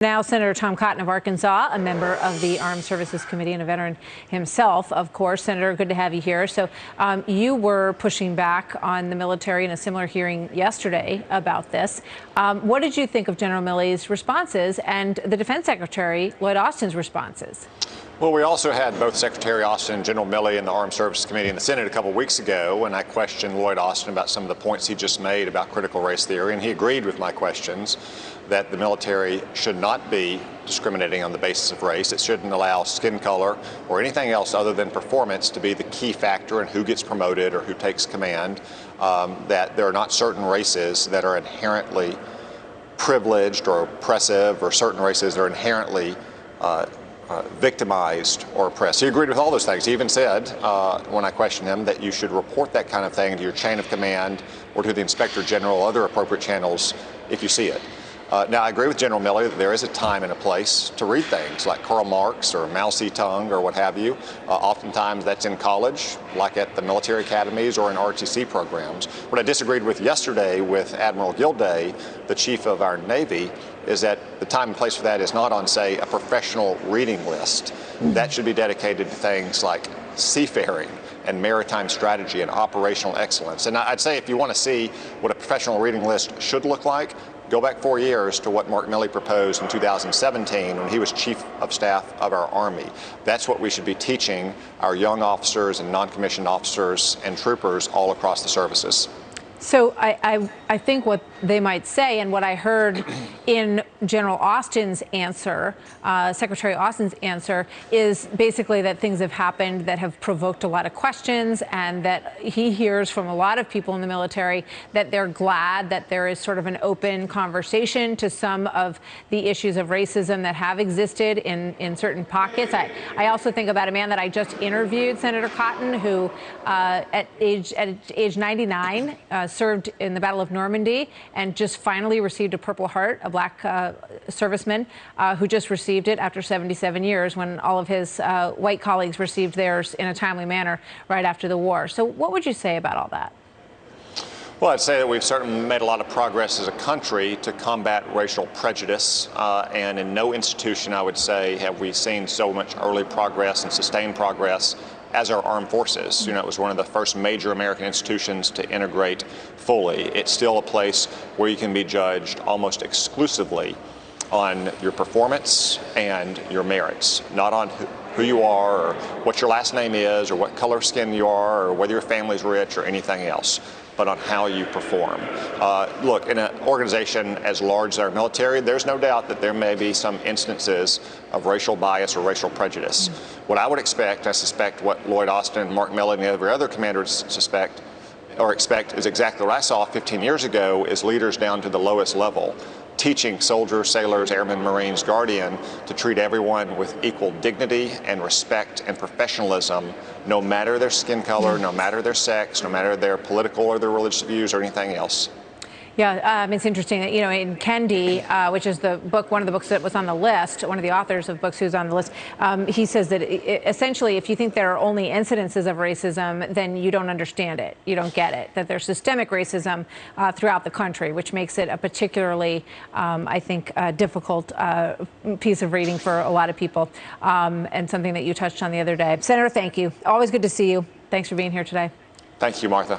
Now, Senator Tom Cotton of Arkansas, a member of the Armed Services Committee and a veteran himself, of course. Senator, good to have you here. So you were pushing back on the military in a similar hearing yesterday about this. What did you think of General Milley's responses and the Defense Secretary, Lloyd Austin's responses? Well, we also had both Secretary Austin and General Milley in the Armed Services Committee in the Senate a couple weeks ago, and I questioned Lloyd Austin about some of the points he just made about critical race theory, and he agreed with my questions that the military should not be discriminating on the basis of race. It shouldn't allow skin color or anything else other than performance to be the key factor in who gets promoted or who takes command, that there are not certain races that are inherently privileged or oppressive, or certain races that are inherently victimized or oppressed. He agreed with all those things. He even said, when I questioned him, that you should report that kind of thing to your chain of command or to the Inspector General or other appropriate channels if you see it. Now, I agree with General Milley that there is a time and a place to read things like Karl Marx or Mao Zedong or what have you. Oftentimes that's in college, like at the military academies or in ROTC programs. What I disagreed with yesterday with Admiral Gilday, the chief of our Navy, is that the time and place for that is not on, say, a professional reading list. That should be dedicated to things like seafaring and maritime strategy and operational excellence. And I'd say if you want to see what a professional reading list should look like, go back 4 years to what Mark Milley proposed in 2017 when he was Chief of Staff of our Army. That's what we should be teaching our young officers and non-commissioned officers and troopers all across the services. So I think what they might say, and what I heard in General Austin's answer, Secretary Austin's answer, is basically that things have happened that have provoked a lot of questions, and that he hears from a lot of people in the military that they're glad that there is sort of an open conversation to some of the issues of racism that have existed in certain pockets. I also think about a man that I just interviewed, Senator Cotton, who at age 99 served in the Battle of Normandy and just finally received a Purple Heart, a black serviceman who just received it after 77 years when all of his white colleagues received theirs in a timely manner right after the war. So what would you say about all that? Well, I'd say that we've certainly made a lot of progress as a country to combat racial prejudice, and in no institution, I would say, have we seen so much early progress and sustained progress as our armed forces. You know, it was one of the first major American institutions to integrate fully. It's still a place where you can be judged almost exclusively on your performance and your merits, not on who you are or what your last name is or what color skin you are or whether your family's rich or anything else, but on how you perform. Look, in an organization as large as our military, there's no doubt that there may be some instances of racial bias or racial prejudice. What I would expect, I suspect what Lloyd Austin and Mark Milley and every other commander suspect or expect is exactly what I saw 15 years ago, is leaders down to the lowest level teaching soldiers, sailors, airmen, Marines, Guardian to treat everyone with equal dignity and respect and professionalism, no matter their skin color, no matter their sex, no matter their political or their religious views or anything else. Yeah, it's interesting that, you know, in Kendi, which is the book, one of the books that was on the list, one of the authors of books who's on the list, he says that essentially if you think there are only incidences of racism, then you don't understand it. You don't get it. That there's systemic racism throughout the country, which makes it a particularly, I think, difficult piece of reading for a lot of people, and something that you touched on the other day. Senator, thank you. Always good to see you. Thanks for being here today. Thank you, Martha.